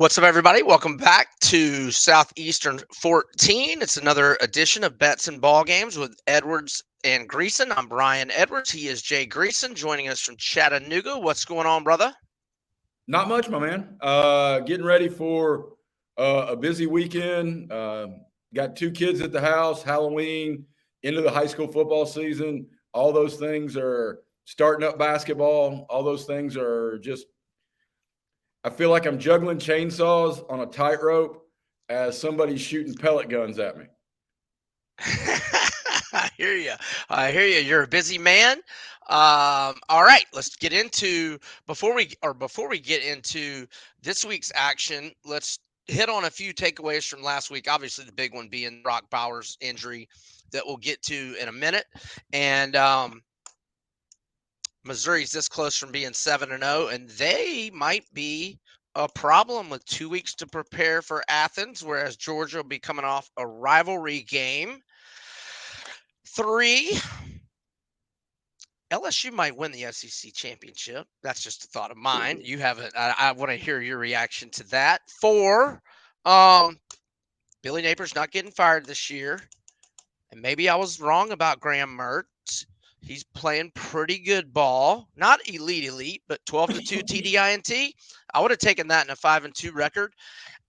What's up, everybody? Welcome back to Southeastern 14. It's another edition of Bets and Ball Games with Edwards and Greeson. I'm Brian Edwards. He is Jay Greeson, joining us from Chattanooga. What's going on, brother? Not much, my man. Getting ready for a busy weekend. Got two kids at the house, Halloween, into the high school football season. All those things are starting up basketball. All those things are just, I feel like I'm juggling chainsaws on a tightrope as somebody's shooting pellet guns at me. I hear you. I hear you. You're a busy man. All right, let's get into before we get into this week's action. Let's hit on a few takeaways from last week. Obviously, the big one being Brock Bowers' injury that we'll get to in a minute, and Missouri's this close from being 7-0, and they might be a problem with 2 weeks to prepare for Athens, whereas Georgia will be coming off a rivalry game. 3, LSU might win the SEC championship. That's just a thought of mine. You haven't. I want to hear your reaction to that. 4, Billy Napier's not getting fired this year, and maybe I was wrong about Graham Mertz. He's playing pretty good ball, not elite, but 12-2 TDINT. I would have taken that in a 5-2 record,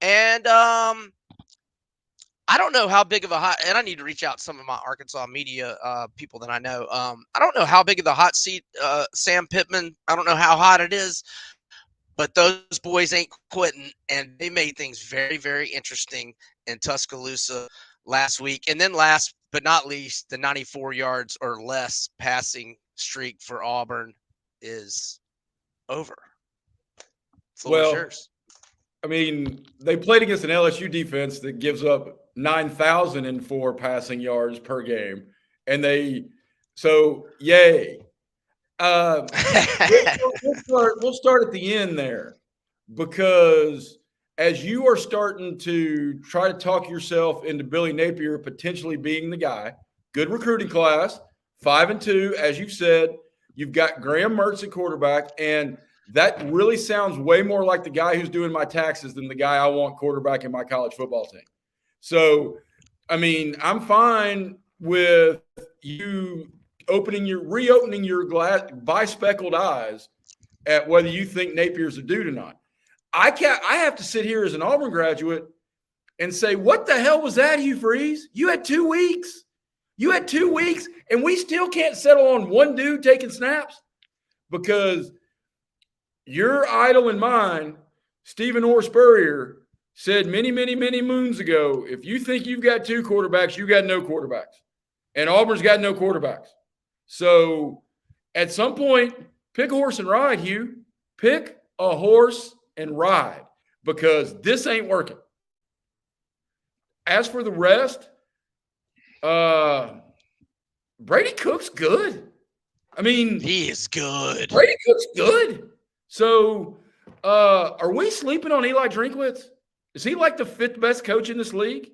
and I don't know how big of a hot, and I need to reach out to some of my Arkansas media people that I know. I don't know how big of the hot seat Sam Pittman. I don't know how hot it is, but those boys ain't quitting, and they made things very, very interesting in Tuscaloosa last week. And then last but not least, the 94 yards or less passing streak for Auburn is over. Well, I mean, they played against an LSU defense that gives up 9,004 passing yards per game. And yay. We'll start at the end there, because as you are starting to try to talk yourself into Billy Napier potentially being the guy, good recruiting class, 5-2, as you said, you've got Graham Mertz at quarterback, and that really sounds way more like the guy who's doing my taxes than the guy I want quarterback in my college football team. So, I mean, I'm fine with you reopening your bi-speckled eyes at whether you think Napier's a dude or not. I have to sit here as an Auburn graduate and say, what the hell was that, Hugh Freeze? You had 2 weeks. And we still can't settle on one dude taking snaps? Because your idol and mine, Stephen Orr Spurrier, said many, many, many moons ago, if you think you've got 2 quarterbacks, you got no quarterbacks. And Auburn's got no quarterbacks. So at some point, pick a horse and ride, Hugh. Pick a horse and ride, because this ain't working. As for the rest, Brady Cook's good. I mean, he is good. Brady Cook's good. So are we sleeping on Eli Drinkwitz? Is he like the 5th best coach in this league?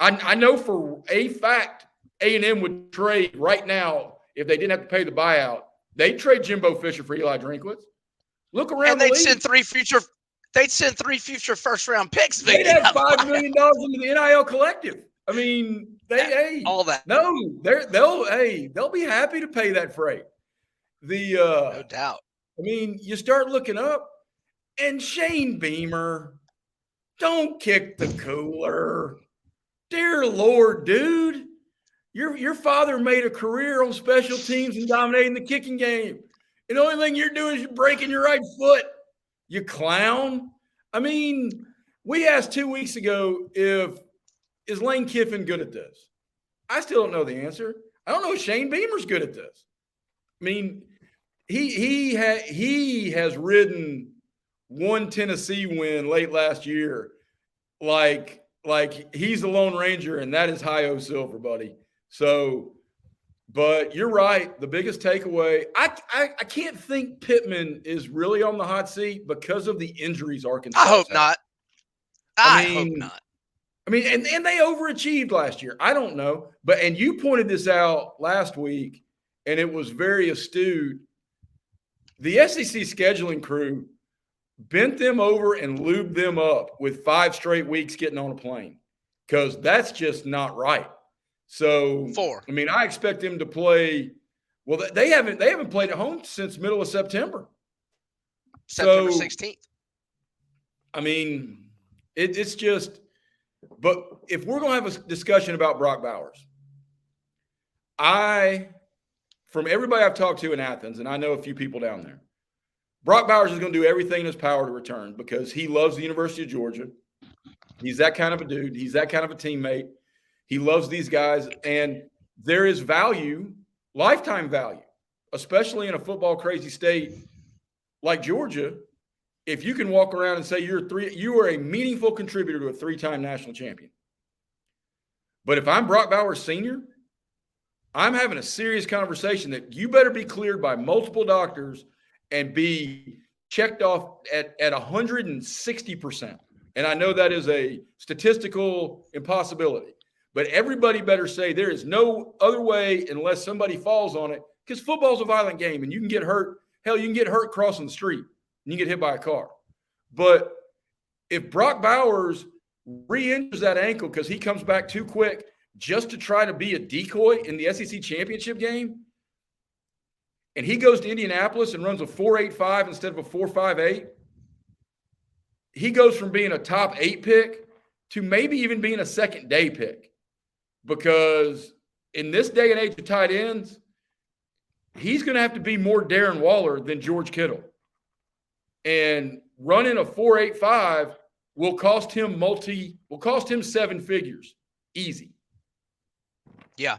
I know for a fact A&M would trade right now if they didn't have to pay the buyout. They'd trade Jimbo Fisher for Eli Drinkwitz. Look around the league. They'd send 3 future first-round picks. They'd have $5 million into the NIL collective. I mean, all that. No, they'll be happy to pay that freight. No doubt. I mean, you start looking up, and Shane Beamer, don't kick the cooler. Dear Lord, dude, your father made a career on special teams and dominating the kicking game. And the only thing you're doing is you're breaking your right foot, you clown. I mean, we asked 2 weeks ago is Lane Kiffin good at this? I still don't know the answer. I don't know if Shane Beamer's good at this. I mean, he has ridden one Tennessee win late last year like he's the Lone Ranger, and that is hi-oh silver, buddy. So, but you're right. The biggest takeaway, I can't think Pittman is really on the hot seat because of the injuries Arkansas I hope not. I hope not. I mean, and they overachieved last year. I don't know. And you pointed this out last week, and it was very astute. The SEC scheduling crew bent them over and lubed them up with 5 straight weeks getting on a plane, because that's just not right. So, 4. I mean, I expect them to play. Well, they haven't played at home since middle of September. September So, 16th. I mean, it's just. But if we're going to have a discussion about Brock Bowers, from everybody I've talked to in Athens, and I know a few people down there, Brock Bowers is going to do everything in his power to return because he loves the University of Georgia. He's that kind of a dude. He's that kind of a teammate. He loves these guys, and there is value, lifetime value, especially in a football crazy state like Georgia. If you can walk around and say you are a meaningful contributor to a 3-time national champion. But if I'm Brock Bowers Sr., I'm having a serious conversation that you better be cleared by multiple doctors and be checked off at 160%. And I know that is a statistical impossibility, but everybody better say there is no other way unless somebody falls on it, because football's a violent game and you can get hurt. Hell, you can get hurt crossing the street and you get hit by a car. But if Brock Bowers re-injures that ankle because he comes back too quick just to try to be a decoy in the SEC championship game, and he goes to Indianapolis and runs a 4.85 instead of a 4.58, he goes from being a top 8 pick to maybe even being a second-day pick. Because in this day and age of tight ends, he's going to have to be more Darren Waller than George Kittle. And running a 4.85 will cost him 7 figures. Easy. Yeah.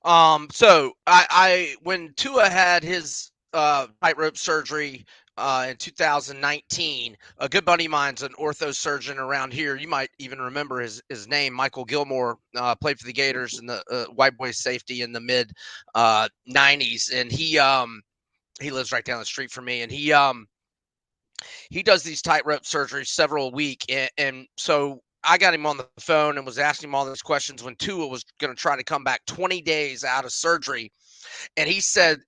So I when Tua had his tightrope surgery in 2019, a good buddy of mine's an ortho surgeon around here. You might even remember his name, Michael Gilmore, played for the Gators in the white boy safety in the mid 90s, and he lives right down the street from me, and he does these tightrope surgeries several a week, and so I got him on the phone and was asking him all these questions when Tua was going to try to come back 20 days out of surgery. And he said,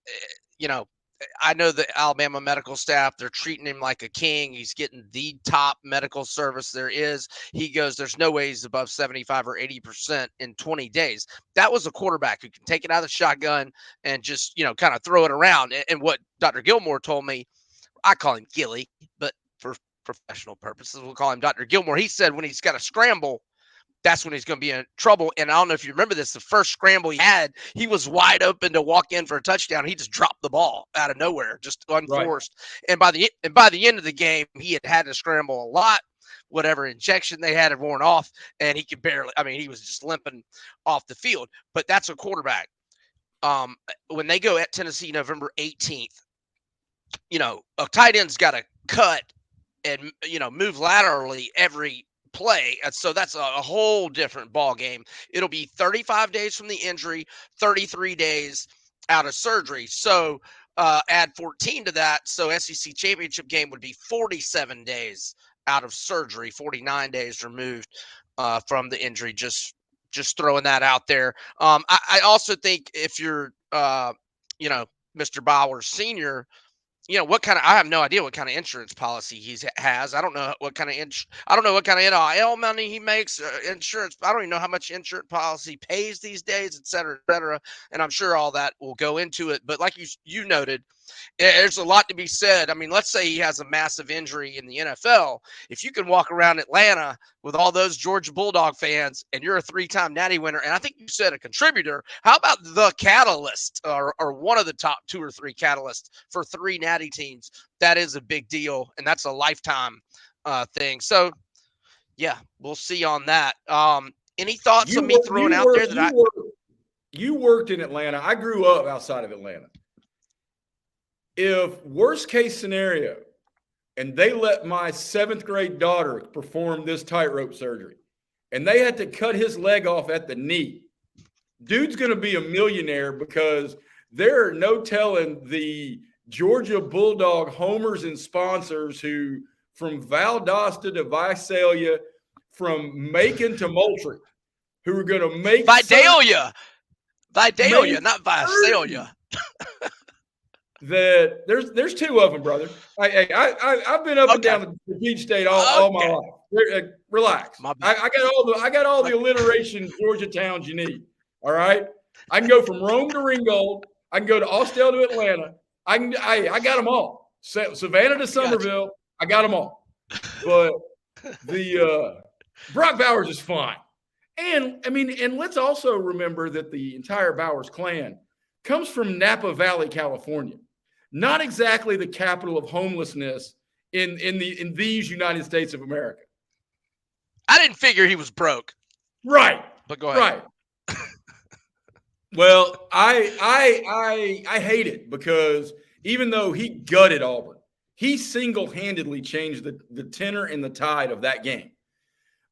I know the Alabama medical staff, they're treating him like a king. He's getting the top medical service there is. He goes, there's no way he's above 75 or 80% in 20 days. That was a quarterback who can take it out of the shotgun and just, kind of throw it around. And what Dr. Gilmore told me, I call him Gilly, but for professional purposes, we'll call him Dr. Gilmore. He said when he's got to scramble, that's when he's going to be in trouble. And I don't know if you remember this, the first scramble he had, he was wide open to walk in for a touchdown. He just dropped the ball out of nowhere, just unforced. Right. And by the end of the game, he had to scramble a lot. Whatever injection they had worn off, and he could barely, he was just limping off the field. But that's a quarterback. When they go at Tennessee November 18th, a tight end's got to cut and, move laterally every play. So that's a whole different ball game. It'll be 35 days from the injury, 33 days out of surgery. So add 14 to that. So SEC championship game would be 47 days out of surgery, 49 days removed from the injury. Just throwing that out there. I also think if you're, Mr. Bowers Sr., I have no idea what kind of insurance policy he has. I don't know what kind of NIL money he makes, insurance. I don't even know how much insurance policy pays these days, et cetera, et cetera. And I'm sure all that will go into it. But like you noted, there's a lot to be said. Let's say he has a massive injury in the NFL. If you can walk around Atlanta with all those Georgia Bulldog fans and you're a 3-time Natty winner, and I think you said a contributor, how about the catalyst or one of the top 2 or 3 catalysts for 3 Natty teams? That is a big deal, and that's a lifetime thing. So, yeah, we'll see on that. Any thoughts on me throwing out there that you worked in Atlanta. I grew up outside of Atlanta. If worst case scenario, and they let my 7th grade daughter perform this tightrope surgery, and they had to cut his leg off at the knee, dude's going to be a millionaire, because there are no telling the Georgia Bulldog homers and sponsors who, from Valdosta to Visalia, from Macon to Moultrie, who are going to make Vidalia, not Visalia. that there's two of them, brother. I've been up and down the Peach State all my life. Relax. My bad. I got all the alliteration Georgia towns you need. All right. I can go from Rome to Ringgold. I can go to Austell to Atlanta. I got them all. Savannah to Somerville. I got them all. But the Brock Bowers is fine. And I mean, and let's also remember that the entire Bowers clan comes from Napa Valley, California. Not exactly the capital of homelessness in these United States of America. I didn't figure he was broke. Right. But go ahead. Right. Well, I hate it because even though he gutted Auburn, he single-handedly changed the tenor and the tide of that game.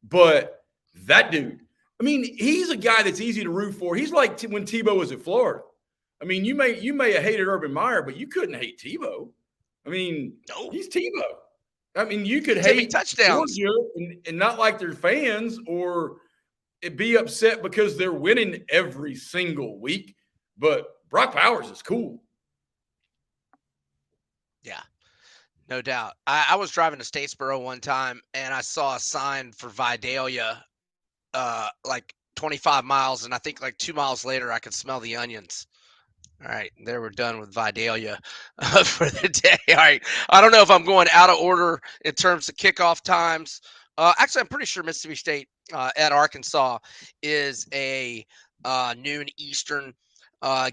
But that dude, I mean, he's a guy that's easy to root for. He's like when Tebow was at Florida. I mean, you may have hated Urban Meyer, but you couldn't hate Tebow. I mean, he's Tebow. I mean, you could hate touchdowns Georgia and not like their fans or be upset because they're winning every single week. But Brock Bowers is cool. Yeah, no doubt. I was driving to Statesboro one time, and I saw a sign for Vidalia like 25 miles, and I think like 2 miles later, I could smell the onions. All right, there we're done with Vidalia for the day. All right, I don't know if I'm going out of order in terms of kickoff times. Actually, I'm pretty sure Mississippi State at Arkansas is a noon Eastern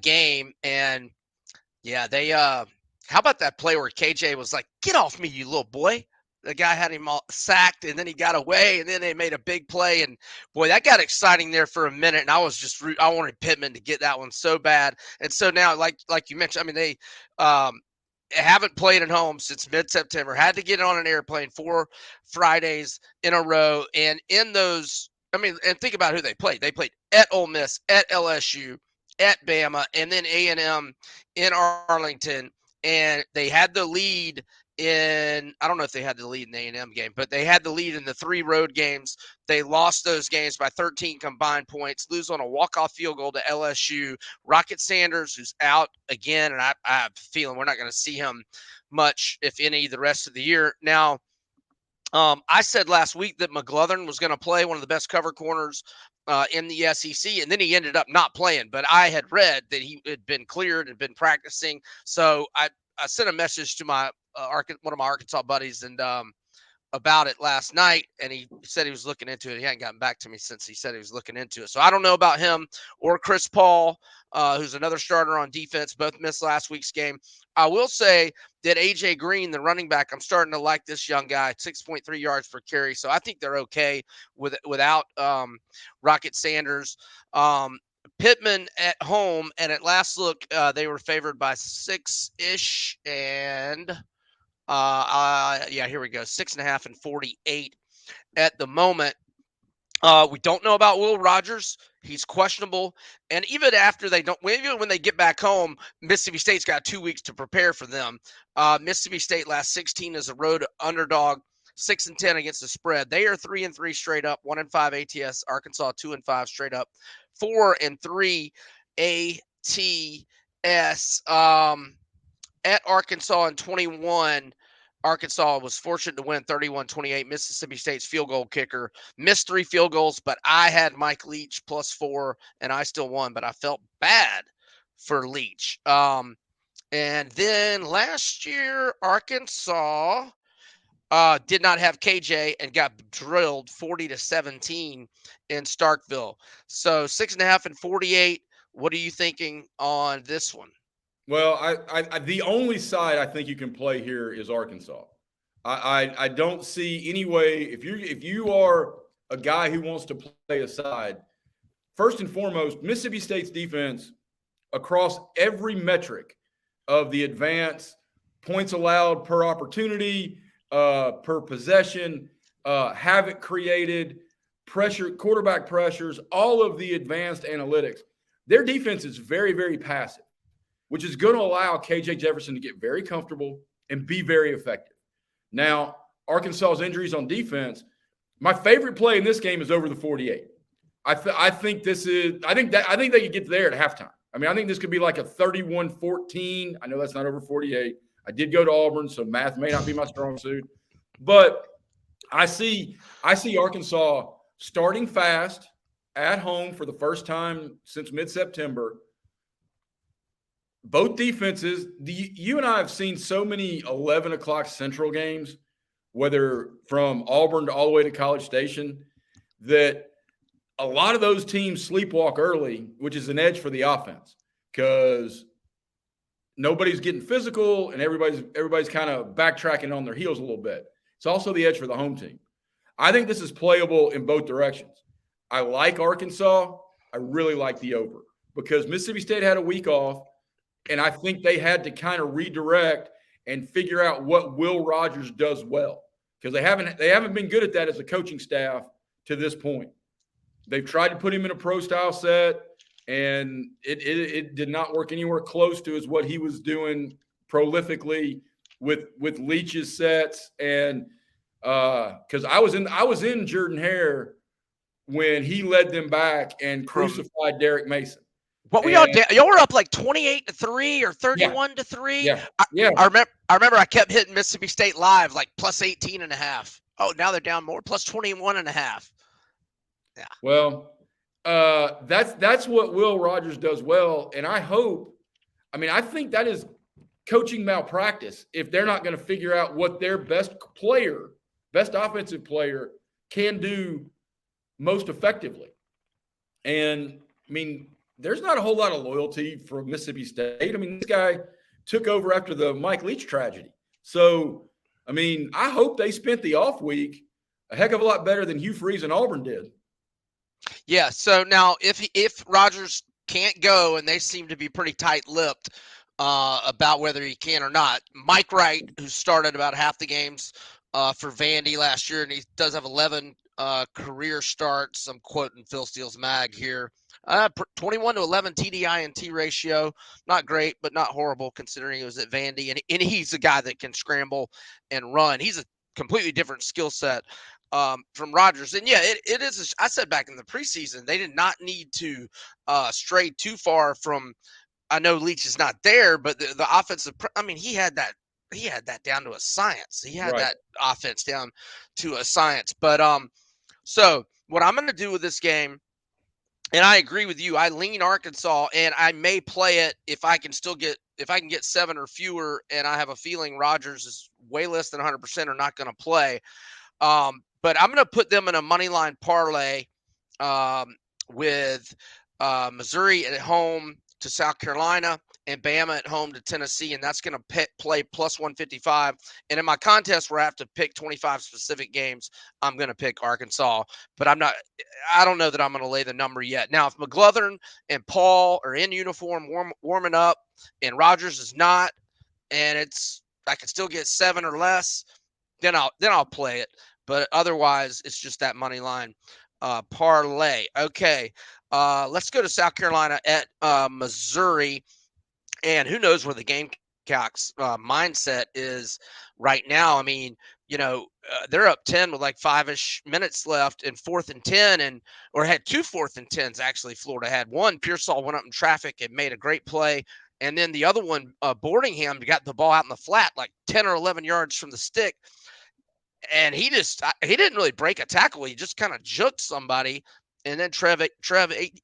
game, and yeah, they. How about that play where KJ was like, "Get off me, you little boy." The guy had him all sacked, and then he got away, and then they made a big play. And, boy, that got exciting there for a minute, and I wanted Pittman to get that one so bad. And so now, like you mentioned, I mean, they haven't played at home since mid-September, had to get on an airplane 4 Fridays in a row. And in those – I mean, and think about who they played. They played at Ole Miss, at LSU, at Bama, and then A&M in Arlington. And they had the lead – I don't know if they had the lead in the A&M game, but they had the lead in the 3 road games. They lost those games by 13 combined points, lose on a walk-off field goal to LSU. Rocket Sanders, who's out again, and I have a feeling we're not going to see him much, if any, the rest of the year. Now, I said last week that McGlothern was going to play, one of the best cover corners in the SEC, and then he ended up not playing. But I had read that he had been cleared and been practicing, so I sent a message to my one of my Arkansas buddies and about it last night, and he said he was looking into it. He hadn't gotten back to me since he said he was looking into it. So I don't know about him or Chris Paul, who's another starter on defense. Both missed last week's game. I will say that A.J. Green, the running back, I'm starting to like this young guy, 6.3 yards per carry. So I think they're okay without Rocket Sanders. Pittman at home, and at last look, they were favored by 6-ish, and yeah, here we go, 6.5 and 48 at the moment. We don't know about Will Rogers. He's questionable, and even when they get back home, Mississippi State's got 2 weeks to prepare for them. Mississippi State last 16 as a road underdog, 6-10 against the spread. They are 3-3 straight up, 1-5 ATS. Arkansas 2-5 straight up, 4-3 ATS. At Arkansas in 21, Arkansas was fortunate to win 31-28. Mississippi State's field goal kicker missed 3 field goals, but I had Mike Leach +4, and I still won, but I felt bad for Leach. And then last year, Arkansas did not have KJ and got drilled 40-17 in Starkville. So 6.5 and 48. What are you thinking on this one? Well, I the only side I think you can play here is Arkansas. I don't see any way if you are a guy who wants to play a side. First and foremost, Mississippi State's defense across every metric of the advanced points allowed per opportunity, per possession, havoc created, pressure, quarterback pressures, all of the advanced analytics. Their defense is very, very passive, which is going to allow KJ Jefferson to get very comfortable and be very effective. Now, Arkansas's injuries on defense, my favorite play in this game is over the 48. I think they could get there at halftime. I mean, I think this could be like a 31-14. I know that's not over 48. I did go to Auburn, so math may not be my strong suit. But I see Arkansas starting fast at home for the first time since mid-September. Both defenses, you and I have seen so many 11 o'clock Central games, whether from Auburn to all the way to College Station, that a lot of those teams sleepwalk early, which is an edge for the offense because nobody's getting physical and everybody's kind of backtracking on their heels a little bit. It's also the edge for the home team. I think this is playable in both directions. I like Arkansas. I really like the over because Mississippi State had a week off, and I think they had to kind of redirect and figure out what Will Rogers does well because they haven't been good at that as a coaching staff to this point. They've tried to put him in a pro-style set, and it did not work anywhere close to as what he was doing prolifically with Leach's sets. And because I was in Jordan-Hare when he led them back and crucified Derek Mason. What were y'all? Y'all were up like 28-3 or 31-3. Yeah. I remember I kept hitting Mississippi State live like plus 18.5. Oh, now they're down more, plus 21.5. Yeah. Well, that's what Will Rogers does well, and I think that is coaching malpractice if they're not going to figure out what their best offensive player can do most effectively. And I mean, there's not a whole lot of loyalty for Mississippi State. I mean, this guy took over after the Mike Leach tragedy. So, I mean, I hope they spent the off week a heck of a lot better than Hugh Freeze and Auburn did. Yeah. So now if Rogers can't go, and they seem to be pretty tight-lipped about whether he can or not, Mike Wright, who started about half the games for Vandy last year, and he does have 11 career starts. I'm quoting Phil Steele's mag here. 21-11 TDI&T ratio. Not great, but not horrible considering it was at Vandy. And he's a guy that can scramble and run. He's a completely different skill set from Rogers. And yeah, it is. I said back in the preseason, they did not need to stray too far from. I know Leach is not there, but the offensive. I mean, he had that down to a science. He had that offense down to a science. But so what I'm going to do with this game, and I agree with you, I lean Arkansas, and I may play it if I can get 7 or fewer, and I have a feeling Rogers is way less than 100% are not going to play. But I'm going to put them in a money line parlay with Missouri at home to South Carolina and Bama at home to Tennessee, and that's going to play plus 155. And in my contest where I have to pick 25 specific games, I'm going to pick Arkansas. But I don't know that I'm going to lay the number yet. Now, if McGlothern and Paul are in uniform warming up and Rogers is not, and I can still get 7 or less, then I'll play it. But otherwise, it's just that money line parlay. Okay, let's go to South Carolina at Missouri. And who knows where the Gamecocks mindset is right now. I mean, they're up 10 with like 5-ish minutes left and 4th and 10, or had 2 4th and 10s actually. Florida had one. Pearsall went up in traffic and made a great play. And then the other one, Boardingham, got the ball out in the flat like 10 or 11 yards from the stick. And he didn't really break a tackle. He just kind of juked somebody. And then Trev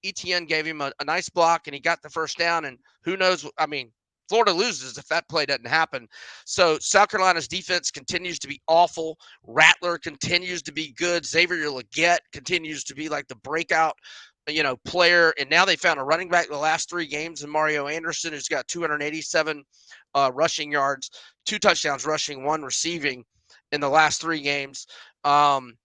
Etienne gave him a nice block, and he got the first down. And who knows? I mean, Florida loses if that play doesn't happen. So South Carolina's defense continues to be awful. Rattler continues to be good. Xavier Legette continues to be like the breakout, player. And now they found a running back the last 3 games in Mario Anderson, who's got 287 rushing yards, 2 touchdowns rushing, 1 receiving in the last 3 games. And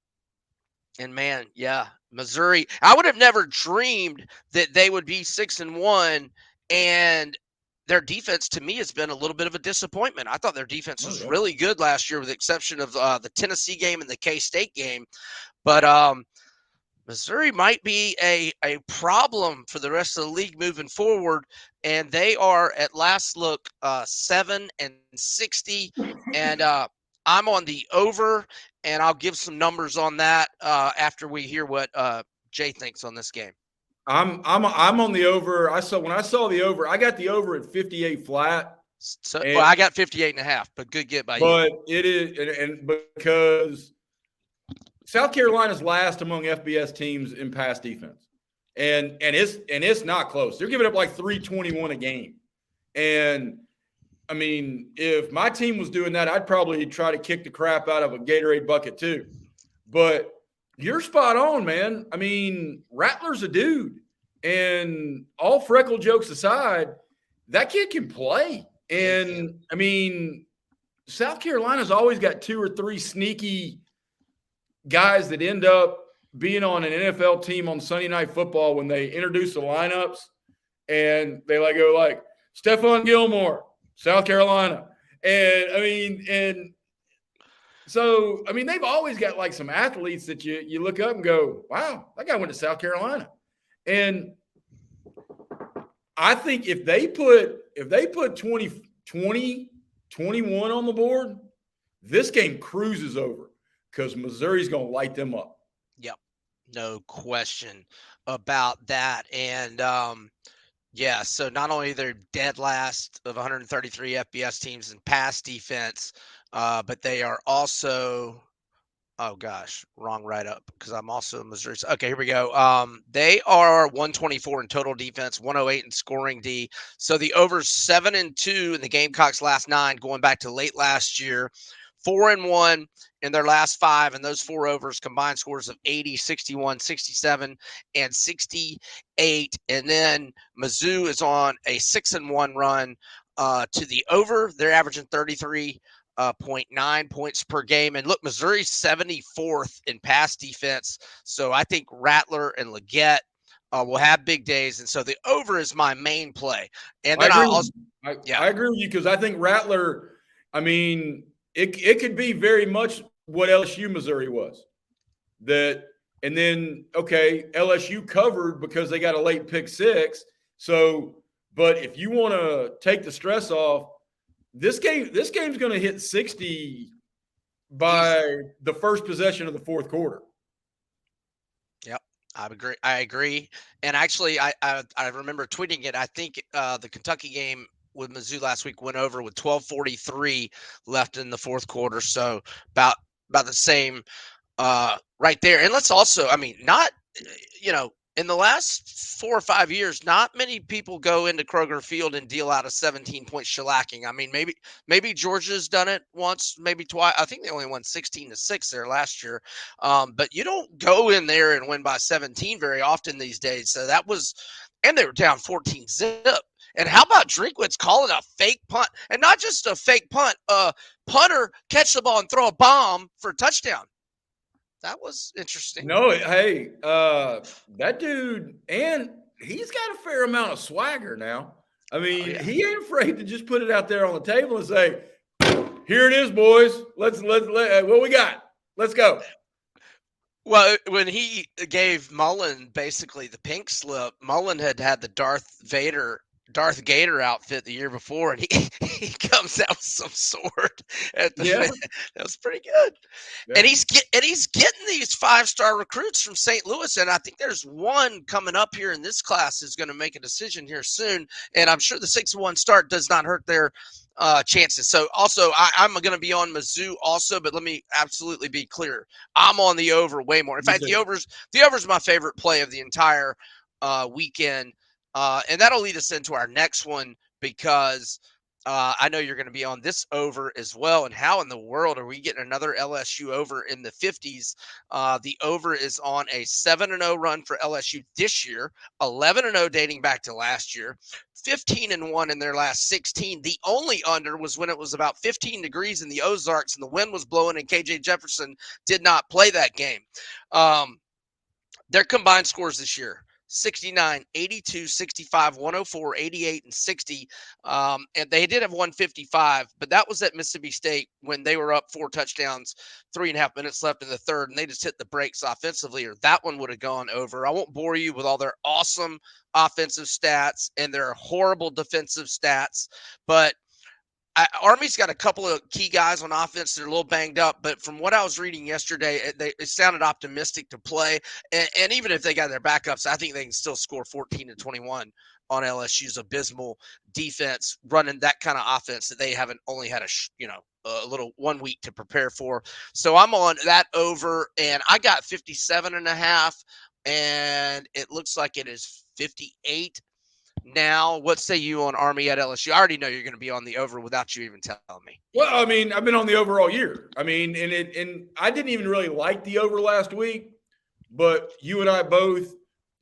man, yeah, Missouri, I would have never dreamed that they would be 6-1, and their defense to me has been a little bit of a disappointment. I thought their defense was really good last year, with the exception of the Tennessee game and the K-State game. But Missouri might be a problem for the rest of the league moving forward, and they are at last look 7-60, and I'm on the over, and I'll give some numbers on that after we hear what Jay thinks on this game. I'm on the over. When I saw the over, I got the over at 58 flat. So, well, And I got 58.5, but good get by you. but it is, and because South Carolina's last among FBS teams in pass defense, and it's not close. They're giving up like 321 a game, and I mean, if my team was doing that, I'd probably try to kick the crap out of a Gatorade bucket too. But you're spot on, man. I mean, Rattler's a dude, and all freckle jokes aside, that kid can play. And I mean, South Carolina's always got 2 or 3 sneaky guys that end up being on an NFL team on Sunday Night Football when they introduce the lineups, and they go like Stephon Gilmore, South Carolina. And I mean, and so I mean, they've always got like some athletes that you look up and go, wow, that guy went to South Carolina. And I think if they put 20, 21 on the board, this game cruises over because Missouri's going to light them up. Yep, no question about that. And yeah, so not only they're dead last of 133 FBS teams in pass defense, but they are also, oh gosh, wrong write up because I'm also in Missouri. Okay, here we go. They are 124 in total defense, 108 in scoring D. So the over 7-2 in the Gamecocks' last 9, going back to late last year. 4-1 in their last 5, and those 4 overs combined scores of 80, 61, 67, and 68. And then Mizzou is on a 6-1 run to the over. They're averaging 33.9 points per game. And look, Missouri's 74th in pass defense. So I think Rattler and Leggett will have big days. And so the over is my main play. And then I agree with you because I think Rattler, I mean, it could be very much what LSU Missouri was. That, and then, okay, LSU covered because they got a late pick 6. So, but if you want to take the stress off, this game's going to hit 60 by the first possession of the fourth quarter. Yep, I agree. And actually, I remember tweeting it. I think the Kentucky game with Mizzou last week went over with 12:43 left in the fourth quarter. So about the same right there. And let's also, I mean, not, in the last 4 or 5 years, not many people go into Kroger Field and deal out a 17-point shellacking. I mean, maybe Georgia's done it once, maybe twice. I think they only won 16-6 there last year. But you don't go in there and win by 17 very often these days. So that was, and they were down 14 zip. And how about Drinkwitz calling a fake punt? And not just a fake punt, punter catch the ball and throw a bomb for a touchdown. That was interesting. No, hey, that dude, and he's got a fair amount of swagger now. I mean, he ain't afraid to just put it out there on the table and say, "Here it is, boys. Let's what we got? Let's go." Well, when he gave Mullen basically the pink slip, Mullen had the Darth Gator outfit the year before, and he comes out with some sword at the end. That was pretty good. Yeah. And he's getting these 5-star recruits from St. Louis, and I think there's one coming up here in this class who's going to make a decision here soon. And I'm sure the 6-1 start does not hurt their chances. So also, I'm going to be on Mizzou also, but let me absolutely be clear. I'm on the over way more. In fact, the over's my favorite play of the entire weekend. And that'll lead us into our next one because I know you're going to be on this over as well. And how in the world are we getting another LSU over in the 50s? The over is on a 7-0 run for LSU this year, 11-0 dating back to last year, 15-1 in their last 16. The only under was when it was about 15 degrees in the Ozarks and the wind was blowing and KJ Jefferson did not play that game. Their combined scores this year: 69, 82, 65, 104, 88, and 60. And they did have 155, but that was at Mississippi State when they were up 4 touchdowns, 3.5 minutes left in the third, and they just hit the brakes offensively, or that one would have gone over. I won't bore you with all their awesome offensive stats and their horrible defensive stats, but Army's got a couple of key guys on offense that are a little banged up, but from what I was reading yesterday, it sounded optimistic to play. And even if they got their backups, I think they can still score 14 to 21 on LSU's abysmal defense, running that kind of offense that they haven't only had a little 1 week to prepare for. So I'm on that over, and I got 57.5, and it looks like it is 58. Now, what say you on Army at LSU? I already know you're going to be on the over without you even telling me. Well, I mean, I've been on the over all year. I mean, and I didn't even really like the over last week, but you and I both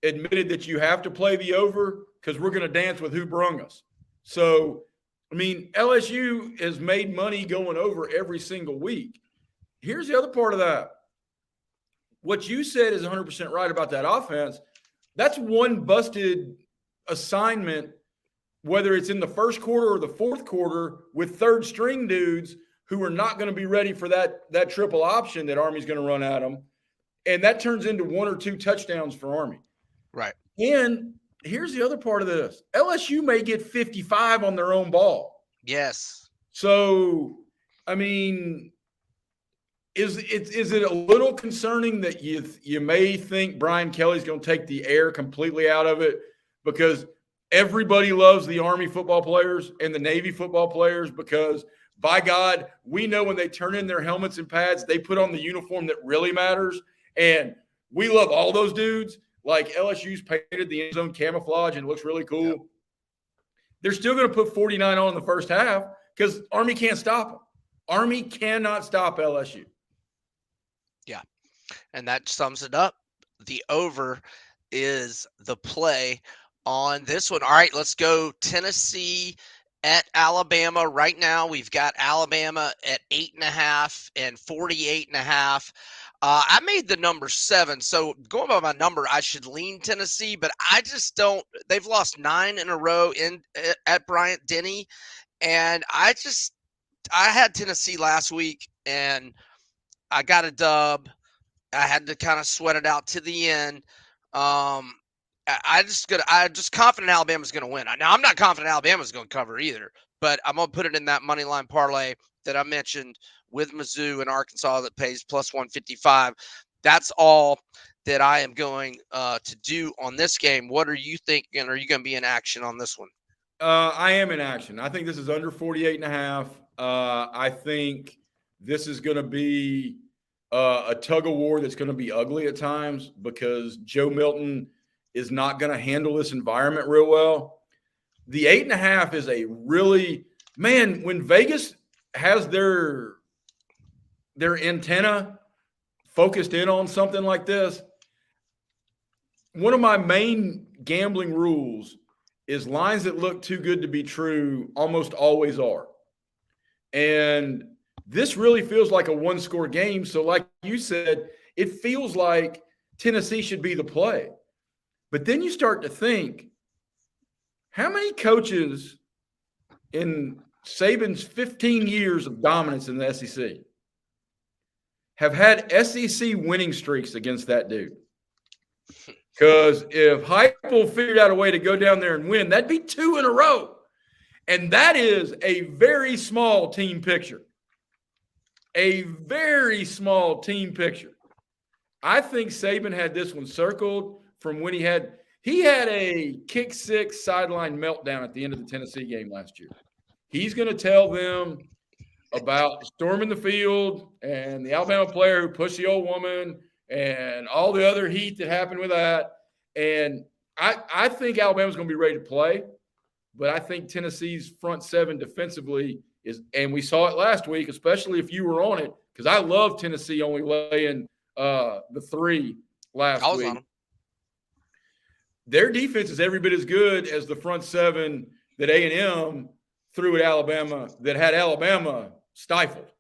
admitted that you have to play the over because we're going to dance with who brung us. So, I mean, LSU has made money going over every single week. Here's the other part of that. What you said is 100% right about that offense. That's one busted assignment, whether it's in the first quarter or the fourth quarter, with third string dudes who are not going to be ready for that triple option that Army's going to run at them. And that turns into 1 or 2 touchdowns for Army. Right. And here's the other part of this. LSU may get 55 on their own ball. Yes. So, I mean, is it a little concerning that you may think Brian Kelly's going to take the air completely out of it because everybody loves the Army football players and the Navy football players because, by God, we know when they turn in their helmets and pads, they put on the uniform that really matters. And we love all those dudes. Like LSU's painted the end zone camouflage and it looks really cool. Yep. They're still going to put 49 on in the first half because Army can't stop them. Army cannot stop LSU. Yeah, and that sums it up. The over is the play on this one. All right, let's go Tennessee at Alabama. Right now, we've got Alabama at 8.5 and 48.5. I made the number 7, so going by my number, I should lean Tennessee, but I just don't. They've lost 9 in a row at Bryant-Denny, and I had Tennessee last week, and I got a dub. I had to kind of sweat it out to the end. I'm just confident Alabama's going to win. Now, I'm not confident Alabama's going to cover either, but I'm going to put it in that money line parlay that I mentioned with Mizzou and Arkansas that pays plus 155. That's all that I am going to do on this game. What are you thinking? Are you going to be in action on this one? I am in action. I think this is under 48.5. I think this is going to be a tug of war that's going to be ugly at times because Joe Milton is not going to handle this environment real well. The 8.5 is a really – man, when Vegas has their antenna focused in on something like this, one of my main gambling rules is lines that look too good to be true almost always are. And this really feels like a one-score game. So like you said, it feels like Tennessee should be the play. But then you start to think, how many coaches in Saban's 15 years of dominance in the SEC have had SEC winning streaks against that dude? Because if Heupel figured out a way to go down there and win, that'd be 2 in a row. And that is a very small team picture. A very small team picture. I think Saban had this one circled from when he had a kick 6 sideline meltdown at the end of the Tennessee game last year. He's going to tell them about storming the field and the Alabama player who pushed the old woman and all the other heat that happened with that. And I think Alabama's going to be ready to play, but I think Tennessee's front 7 defensively is, and we saw it last week, especially if you were on it, because I love Tennessee only laying the 3 last week. On them. Their defense is every bit as good as the front 7 that A&M threw at Alabama that had Alabama stifled.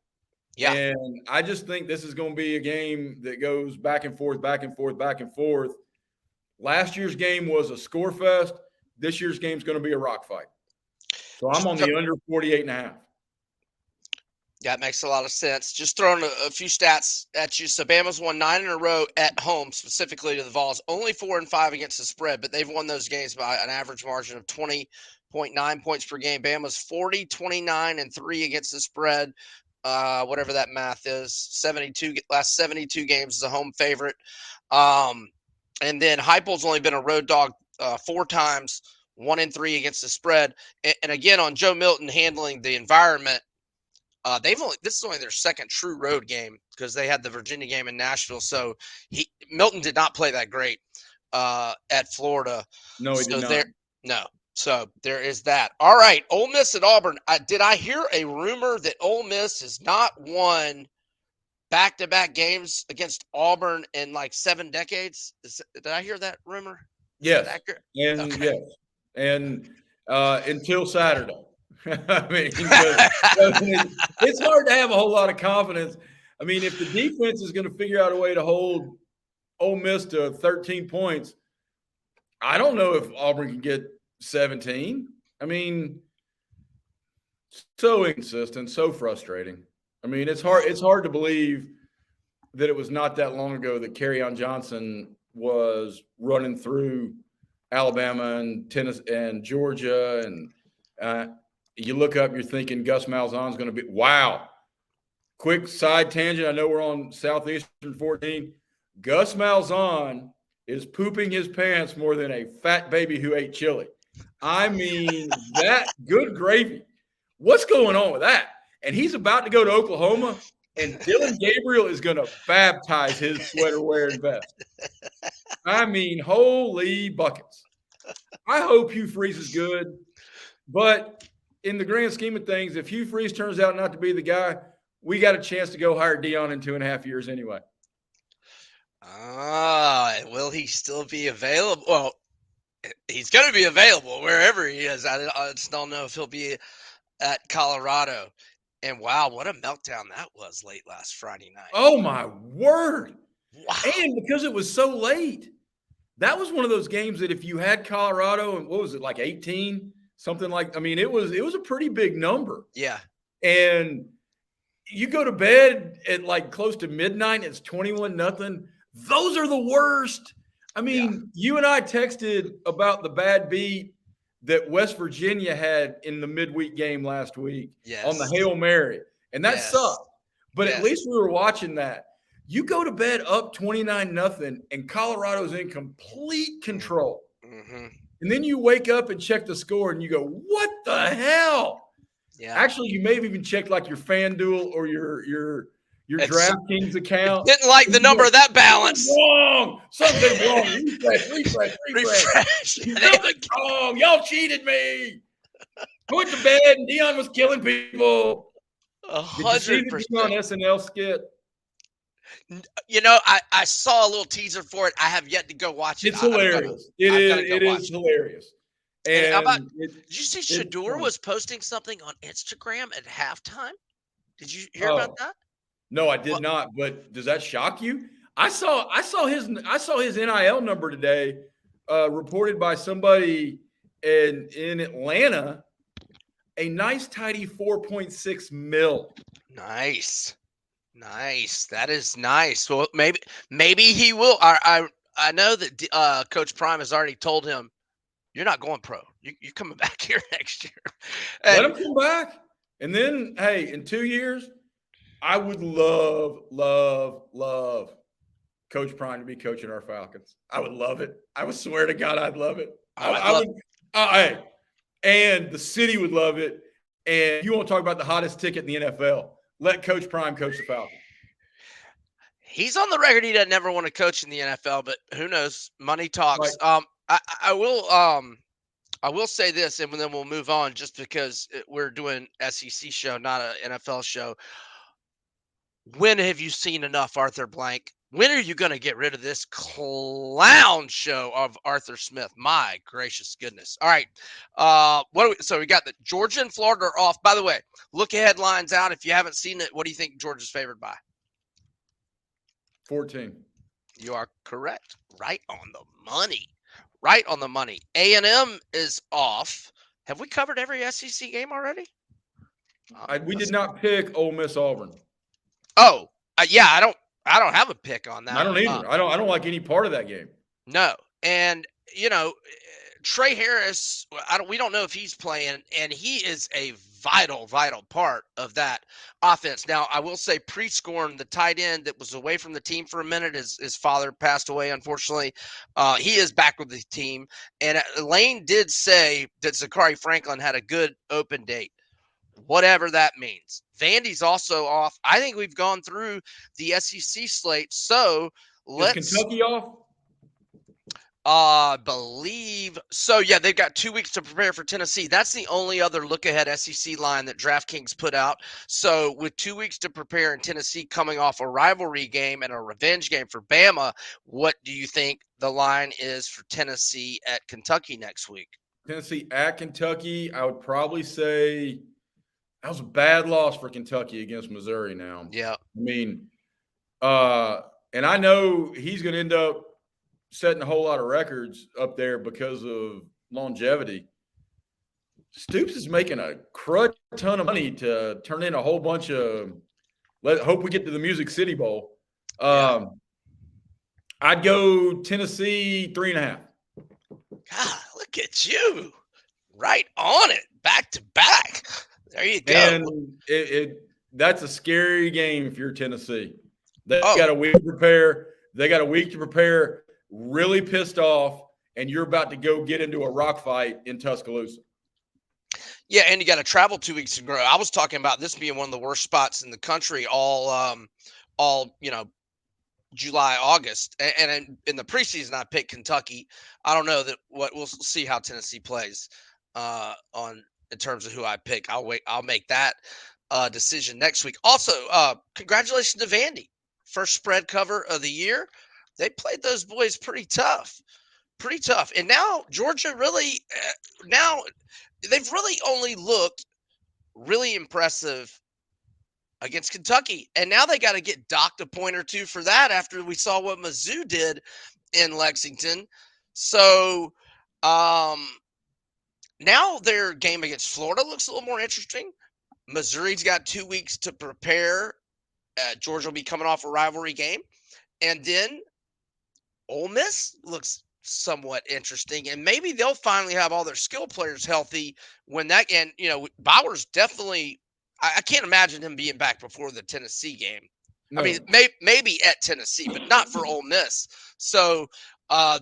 Yeah. And I just think this is going to be a game that goes back and forth, back and forth, back and forth. Last year's game was a score fest. This year's game is going to be a rock fight. So I'm on the under 48.5. That makes a lot of sense. Just throwing a few stats at you. So Bama's won 9 in a row at home, specifically to the Vols. Only 4-5 against the spread, but they've won those games by an average margin of 20 0.9 points per game. Bama's 40, 29, and 3 against the spread. Whatever that math is, 72 last 72 games as a home favorite. And then Heupel's only been a road dog 4 times, 1-3 against the spread. And again, on Joe Milton handling the environment, this is only their second true road game because they had the Virginia game in Nashville. So Milton did not play that great at Florida. No, he did not. No. So there is that. All right, Ole Miss at Auburn. Did I hear a rumor that Ole Miss has not won back-to-back games against Auburn in like 7 decades? Did I hear that rumor? Yes. Is that accurate? And Okay. yes. And until Saturday. I mean, it's hard to have a whole lot of confidence. I mean, if the defense is going to figure out a way to hold Ole Miss to 13 points, I don't know if Auburn can get 17. I mean, so inconsistent, so frustrating. I mean, it's hard to believe that it was not that long ago that Kerryon Johnson was running through Alabama and Tennessee and Georgia, and you look up, you're thinking Gus Malzahn's going to be – wow. Quick side tangent. I know we're on Southeastern 14. Gus Malzahn is pooping his pants more than a fat baby who ate chili. I mean, that good gravy. What's going on with that? And he's about to go to Oklahoma, and Dylan Gabriel is going to baptize his sweater-wearing vest. I mean, holy buckets. I hope Hugh Freeze is good, but in the grand scheme of things, if Hugh Freeze turns out not to be the guy, we got a chance to go hire Dion in 2.5 years anyway. Will he still be available? Well, he's going to be available wherever he is. I just don't know if he'll be at Colorado. And wow, what a meltdown that was late last Friday night. Oh, my word. Wow. And because it was so late, that was one of those games that if you had Colorado, and what was it, like 18? Something like, I mean, it was a pretty big number. Yeah. And you go to bed at like close to midnight, it's 21-0. Those are the worst. I mean, You and I texted about the bad beat that West Virginia had in the midweek game last week on the Hail Mary. And that sucked. But at least we were watching that. You go to bed up 29-0 and Colorado's in complete control. Mm-hmm. And then you wake up and check the score and you go, what the hell? Yeah. Actually, you may have even checked like your FanDuel or your DraftKings account. Didn't like the number of that balance. Something's wrong. Refresh. Something's wrong. Y'all cheated me. I went to bed and Dion was killing people. 100%. Did you see the Dion SNL skit? You know, I saw a little teaser for it. I have yet to go watch it. It's hilarious. It is hilarious. And did you see Shador was posting something on Instagram at halftime? Did you hear about that? No, I did not. But does that shock you? I saw his NIL number today, reported by somebody in Atlanta. A nice tidy 4.6 mil. Nice. That is nice. Well, maybe he will. I know that Coach Prime has already told him, you're not going pro. You're coming back here next year. Let him come back. And then, hey, in 2 years, I would love Coach Prime to be coaching our Falcons. I would love it. I would swear to God I'd love it. Hey, and the city would love it. And you want to talk about the hottest ticket in the NFL. Let Coach Prime coach the Falcons. He's on the record. He doesn't ever want to coach in the NFL, but who knows? Money talks. Right. I will say this, and then we'll move on, just because we're doing SEC show, not an NFL show. When have you seen enough Arthur Blank? When are you going to get rid of this clown show of Arthur Smith? My gracious goodness. All right. So we got the Georgia and Florida are off. By the way, look ahead lines out. If you haven't seen it, what do you think Georgia's favored by? 14. You are correct. Right on the money. A&M is off. Have we covered every SEC game already? We did not pick Ole Miss Auburn. Oh, yeah. I don't have a pick on that. I don't either. I don't like any part of that game. No. And, Trey Harris, we don't know if he's playing, and he is a vital part of that offense. Now, I will say, Prescorn, the tight end that was away from the team for a minute, his father passed away, unfortunately. He is back with the team, and Lane did say that Zachary Franklin had a good open date, whatever that means. Vandy's also off. I think we've gone through the SEC slate, so Is let's Kentucky off? believe so. Yeah, they've got 2 weeks to prepare for Tennessee. That's the only other look ahead SEC line that DraftKings put out. So, with 2 weeks to prepare in Tennessee coming off a rivalry game and a revenge game for Bama, what do you think the line is for Tennessee at Kentucky next week? Tennessee at Kentucky, I would probably say that was a bad loss for Kentucky against Missouri now. Yeah. I mean, and I know he's going to end up setting a whole lot of records up there because of longevity. Stoops is making a crud ton of money to turn in a whole bunch of hope we get to the Music City Bowl. I'd go Tennessee 3.5. God, look at you. Right on it. Back to back. There you go. And that's a scary game if you're Tennessee. They got a week to prepare. They got a week to prepare, really pissed off, and you're about to go get into a rock fight in Tuscaloosa. Yeah, and you got to travel 2 weeks to grow. I was talking about this being one of the worst spots in the country all July, August, and in the preseason I picked Kentucky. I don't know we'll see how Tennessee plays on in terms of who I pick. I'll make that decision next week. Also, congratulations to Vandy, first spread cover of the year. They played those boys pretty tough, and now Georgia really now. They've really only looked really impressive against Kentucky. And now they got to get docked a point or two for that after we saw what Mizzou did in Lexington. So now their game against Florida looks a little more interesting. Missouri's got 2 weeks to prepare. Georgia will be coming off a rivalry game. And then Ole Miss looks somewhat interesting, and maybe they'll finally have all their skill players healthy when that. And Bowers definitely. I can't imagine him being back before the Tennessee game. No. I mean, maybe at Tennessee, but not for Ole Miss. So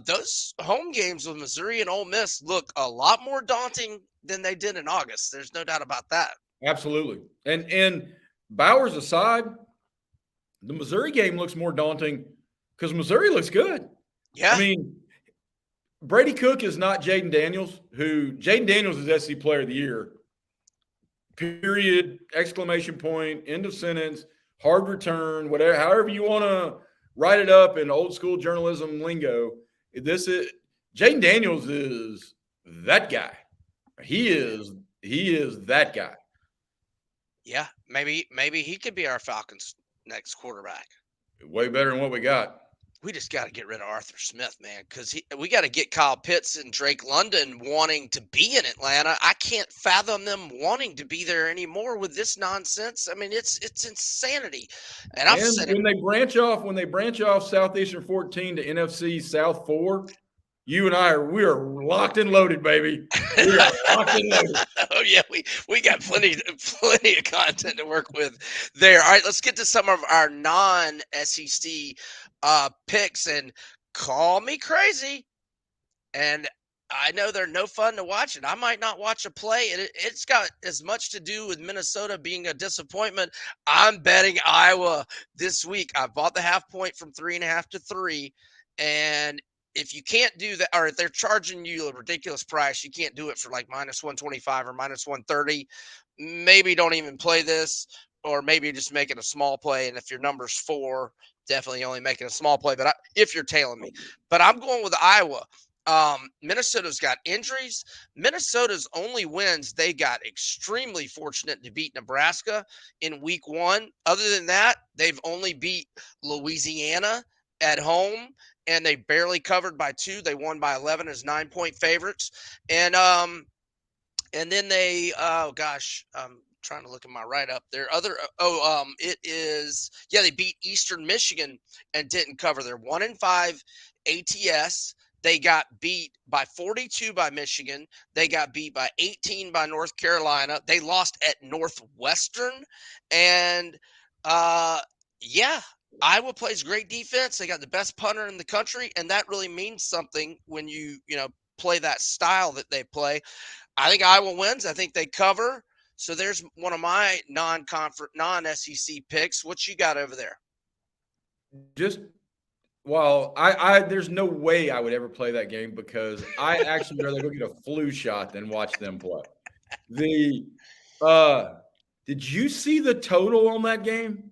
those home games with Missouri and Ole Miss look a lot more daunting than they did in August. There's no doubt about that. Absolutely. And Bowers aside, the Missouri game looks more daunting because Missouri looks good. Yeah. I mean, Brady Cook is not Jaden Daniels, who Jaden Daniels is SEC Player of the Year. Period, exclamation point, end of sentence, hard return, whatever, however you want to write it up in old school journalism lingo. Jaden Daniels is that guy. He is that guy. Yeah, maybe he could be our Falcons' next quarterback. Way better than what we got. We just got to get rid of Arthur Smith, man, because we got to get Kyle Pitts and Drake London wanting to be in Atlanta. I can't fathom them wanting to be there anymore with this nonsense. I mean, it's insanity. And I've said when they branch off Southeastern 14 to NFC South 4, you and we are locked and loaded, baby. We are locked and loaded. Oh yeah, we got plenty of content to work with there. All right, let's get to some of our non-SEC picks, and call me crazy. And I know they're no fun to watch, and I might not watch a play. And it's got as much to do with Minnesota being a disappointment. I'm betting Iowa this week. I bought the half point from 3.5 to 3, and if you can't do that, or if they're charging you a ridiculous price, you can't do it for like minus 125 or minus 130. Maybe don't even play this, or maybe just make it a small play. And if your number's 4, definitely only making a small play. But if you're tailing me, but I'm going with Iowa. Minnesota's got injuries. Minnesota's only wins, they got extremely fortunate to beat Nebraska in week 1. Other than that, they've only beat Louisiana at home, and they barely covered by 2. They won by 11 as 9-point favorites. And then they, trying to look at my write-up there. They beat Eastern Michigan and didn't cover. They're 1-5 ATS. They got beat by 42 by Michigan. They got beat by 18 by North Carolina. They lost at Northwestern. And yeah, Iowa plays great defense. They got the best punter in the country, and that really means something when you play that style that they play. I think Iowa wins. I think they cover. So there's one of my non-conference, non-SEC picks. What you got over there? Just well, I there's no way I would ever play that game because I actually rather go get a flu shot than watch them play. The did you see the total on that game?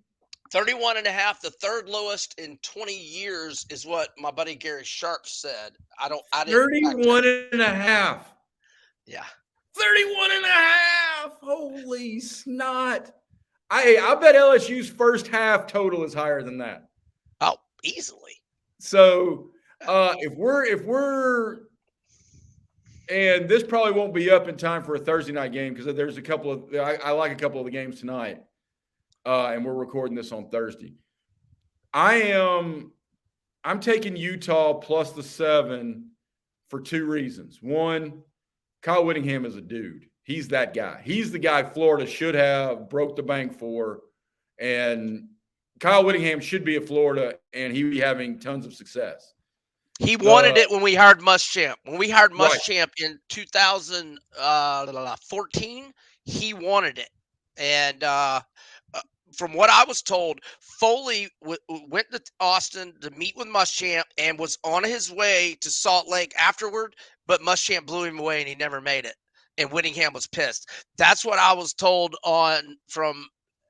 31.5, the third lowest in 20 years is what my buddy Gary Sharp said. I didn't fact check. 31 and a half. Yeah. 31 and a half. Holy snot. I bet LSU's first half total is higher than that. Oh, easily. So if we're and this probably won't be up in time for a Thursday night game because there's a couple of I like a couple of the games tonight, and we're recording this on Thursday. I'm taking Utah plus the 7 for 2 reasons. One, Kyle Whittingham is a dude. He's that guy. He's the guy Florida should have broke the bank for, and Kyle Whittingham should be at Florida, and he'd be having tons of success. He wanted it when we hired Muschamp. When we hired Muschamp in 2014, he wanted it. And from what I was told, Foley went to Austin to meet with Muschamp and was on his way to Salt Lake afterward, but Muschamp blew him away and he never made it. And Whittingham was pissed. That's what I was told from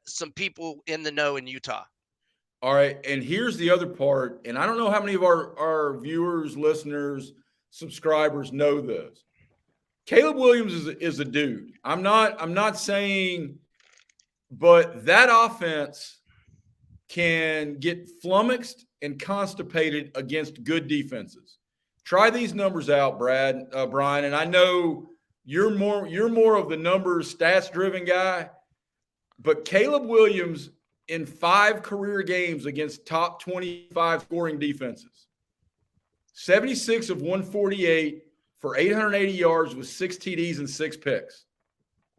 some people in the know in Utah. All right, and here's the other part, and I don't know how many of our viewers, listeners, subscribers know this. Caleb Williams is a dude. I'm not saying, but that offense can get flummoxed and constipated against good defenses. Try these numbers out, Brian, and I know you're more of the numbers, stats-driven guy, but Caleb Williams in 5 career games against top 25 scoring defenses. 76 of 148 for 880 yards with 6 TDs and 6 picks.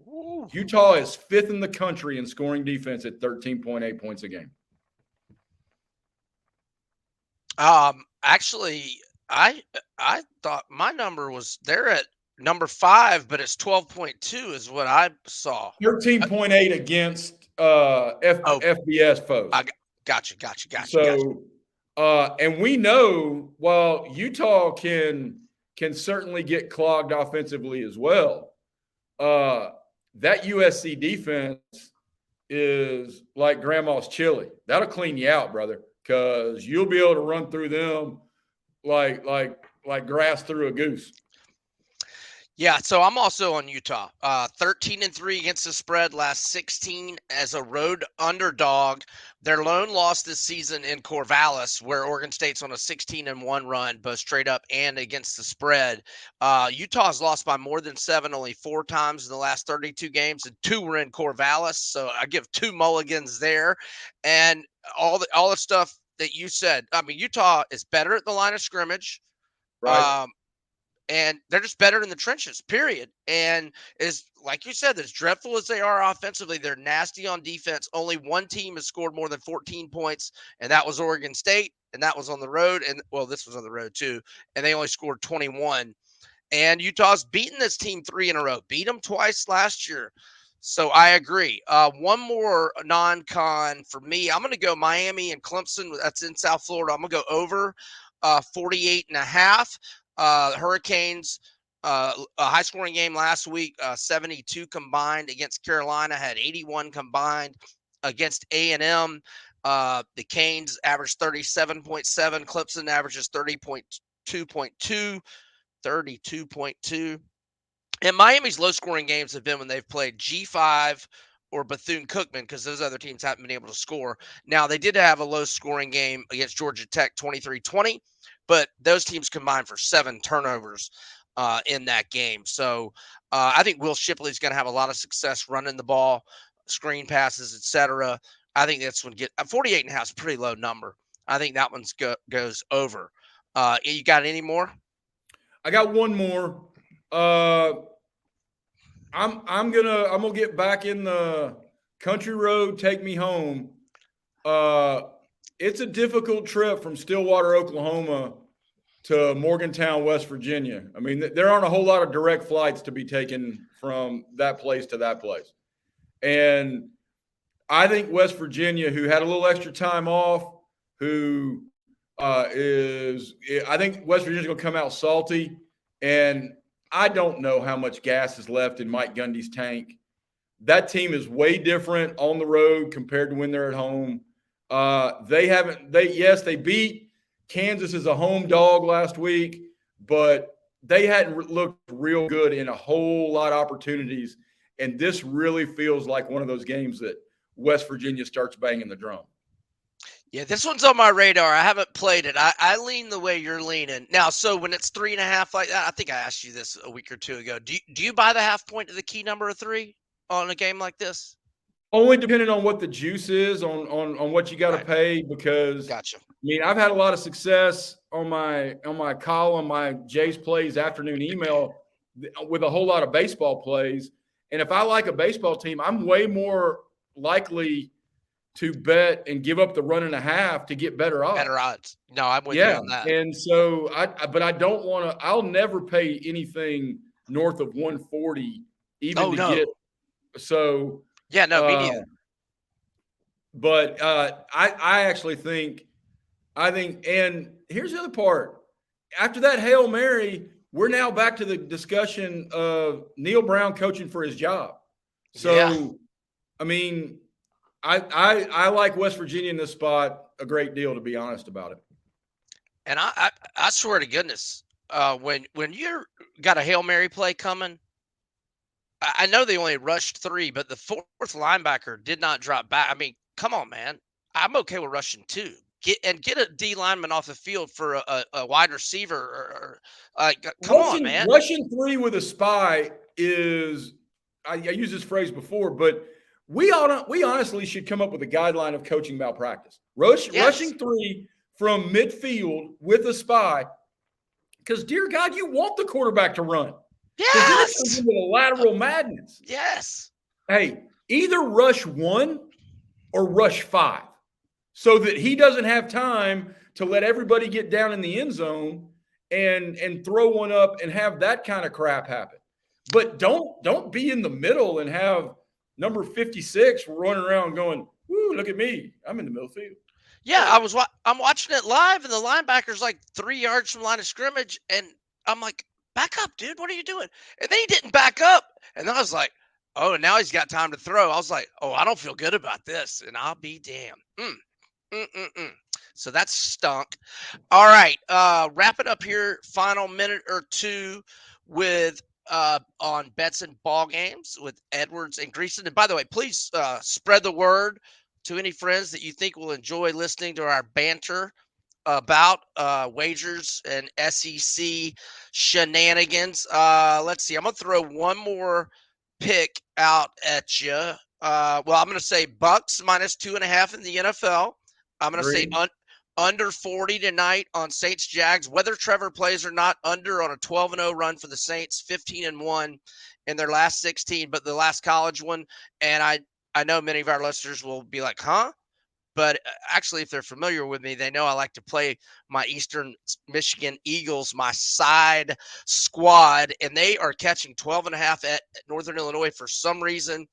Ooh. Utah is 5th in the country in scoring defense at 13.8 points a game. Actually, I thought my number was they're at number 5, but it's 12.2 is what I saw. 13.8 against FBS folks. Gotcha. So, and we know while Utah can certainly get clogged offensively as well, that USC defense is like grandma's chili. That'll clean you out, brother, because you'll be able to run through them like grass through a goose. Yeah, so I'm also on Utah. 13-3 against the spread, last 16 as a road underdog. Their lone loss this season in Corvallis, where Oregon State's on a 16-1 run, both straight up and against the spread. Utah's lost by more than 7, only 4 times in the last 32 games, and 2 were in Corvallis. So I give 2 mulligans there, and all the stuff that you said. I mean, Utah is better at the line of scrimmage. Right. And they're just better in the trenches, period. And is like you said, as dreadful as they are offensively, they're nasty on defense. Only one team has scored more than 14 points, and that was Oregon State, and that was on the road. And well, this was on the road too, and they only scored 21. And Utah's beaten this team 3 in a row, beat them twice last year. So I agree. One more non-con for me. I'm going to go Miami and Clemson. That's in South Florida. I'm going to go over 48.5. Hurricanes, a high-scoring game last week, 72 combined against Carolina, had 81 combined against A&M. The Canes averaged 37.7. Clemson averages 32.2. And Miami's low-scoring games have been when they've played G5 or Bethune-Cookman, because those other teams haven't been able to score. Now, they did have a low-scoring game against Georgia Tech, 23-20. But those teams combined for 7 turnovers in that game. So I think Will Shipley's going to have a lot of success running the ball, screen passes, etc. I think that's when 48.5 is a pretty low number. I think that one goes over. You got any more? I got one more. I'm gonna get back in the country road. Take me home. It's a difficult trip from Stillwater, Oklahoma, to Morgantown, West Virginia. I mean, there aren't a whole lot of direct flights to be taken from that place to that place, and I think West Virginia, who had a little extra time off, who I think West Virginia's going to come out salty, and I don't know how much gas is left in Mike Gundy's tank. That team is way different on the road compared to when they're at home. They beat Kansas as a home dog last week, but they hadn't looked real good in a whole lot of opportunities. And this really feels like one of those games that West Virginia starts banging the drum. Yeah, this one's on my radar. I haven't played it. I lean the way you're leaning. Now, so when it's 3.5 like that, I think I asked you this a week or two ago. Do you buy the half point to the key number of 3 on a game like this? Only depending on what the juice is on what you got to pay, because Gotcha. I mean, I've had a lot of success on my column, my Jay's Plays afternoon email with a whole lot of baseball plays. And if I like a baseball team, I'm way more likely to bet and give up the 1.5 to get better odds. Better odds. No, I'm with you on that. And so but I don't want to. I'll never pay anything north of 140 even get. So yeah, no, me neither. But I actually think, and here's the other part. After that Hail Mary, we're now back to the discussion of Neil Brown coaching for his job. So, I mean, I like West Virginia in this spot a great deal, to be honest about it. And I swear to goodness, when you're got a Hail Mary play coming, I know they only rushed 3, but the 4th linebacker did not drop back. I mean, come on, man. I'm okay with rushing 2. Get a D lineman off the field for a wide receiver. Come on, man. Rushing 3 with a spy is I used this phrase before, but we honestly should come up with a guideline of coaching malpractice. Rushing 3 from midfield with a spy, because dear God, you want the quarterback to run. Yes. This is a lateral madness. Yes. Hey, either rush 1 or rush 5, so that he doesn't have time to let everybody get down in the end zone and throw one up and have that kind of crap happen. But don't be in the middle and have number 56 running around going, "Woo, look at me. I'm in the middle field." Yeah, I'm watching it live, and the linebacker's like 3 yards from line of scrimmage, and I'm like, back up, dude. What are you doing? And then he didn't back up. And then I was like, oh, now he's got time to throw. I was like, oh, I don't feel good about this. And I'll be damned. So that's stunk. All right. Wrap it up here. Final minute or two with on bets and ball games with Edwards and Greeson. And by the way, please spread the word to any friends that you think will enjoy listening to our banter about wagers and SEC shenanigans. Let's see. I'm going to throw one more pick out at you. I'm going to say Bucks minus 2.5 in the NFL. I'm going to say under 40 tonight on Saints Jags. Whether Trevor plays or not, under on a 12-0 run for the Saints, 15-1 in their last 16, but the last college one. And I know many of our listeners will be like, huh? But actually, if they're familiar with me, they know I like to play my Eastern Michigan Eagles, my side squad, and they are catching 12.5 at Northern Illinois for some reason.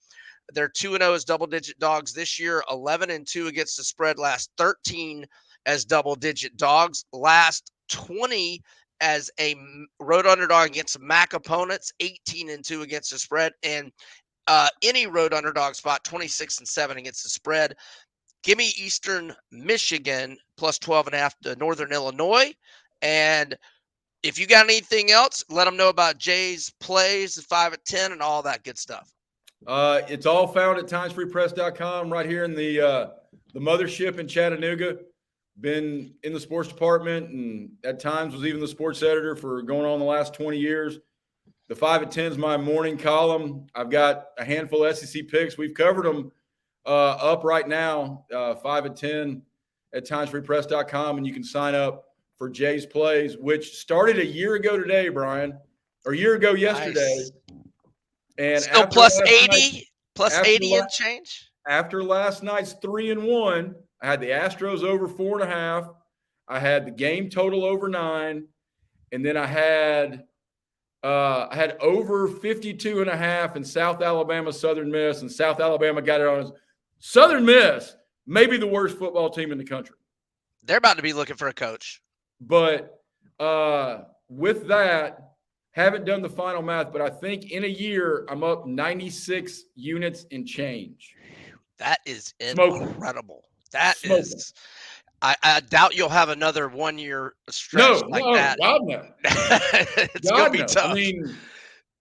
They're 2-0 as double-digit dogs this year, 11-2 against the spread, last 13 as double-digit dogs, last 20 as a road underdog against MAC opponents, 18-2 against the spread, and any road underdog spot, 26-7 against the spread. Give me Eastern Michigan plus 12.5 to Northern Illinois. And if you got anything else, let them know about Jay's plays, the 5 at 10, and all that good stuff. It's all found at timesfreepress.com right here in the mothership in Chattanooga. Been in the sports department and at times was even the sports editor for going on the last 20 years. The 5 at 10 is my morning column. I've got a handful of SEC picks. We've covered them up right now, 5 at 10 at timesfreepress.com, and you can sign up for Jay's plays, which started a year ago today, Brian, or a year ago yesterday. Nice. And Still after plus last 80, night, plus after 80 and change. After last night's 3-1, I had the Astros over 4.5. I had the game total over 9, and then I had over 52.5 in South Alabama, Southern Miss, and South Alabama got it on. Southern Miss, maybe the worst football team in the country. They're about to be looking for a coach. But with that, haven't done the final math, but I think in a year I'm up 96 units and change. That is incredible. That Smoking. is. I doubt you'll have another 1 year stretch like that. God no. It's gonna be tough. I mean,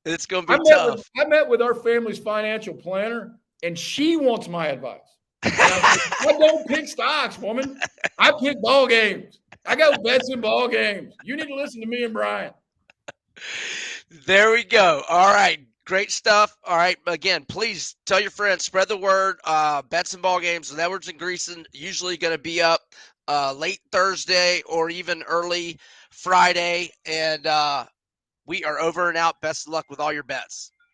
it's gonna be tough. I met with our family's financial planner, and she wants my advice. I don't pick stocks, woman. I pick ball games. I got bets in ball games. You need to listen to me and Brian. There we go. All right. Great stuff. All right. Again, please tell your friends, spread the word. Bets and ball games with Edwards and Greeson usually going to be up late Thursday or even early Friday. And we are over and out. Best of luck with all your bets.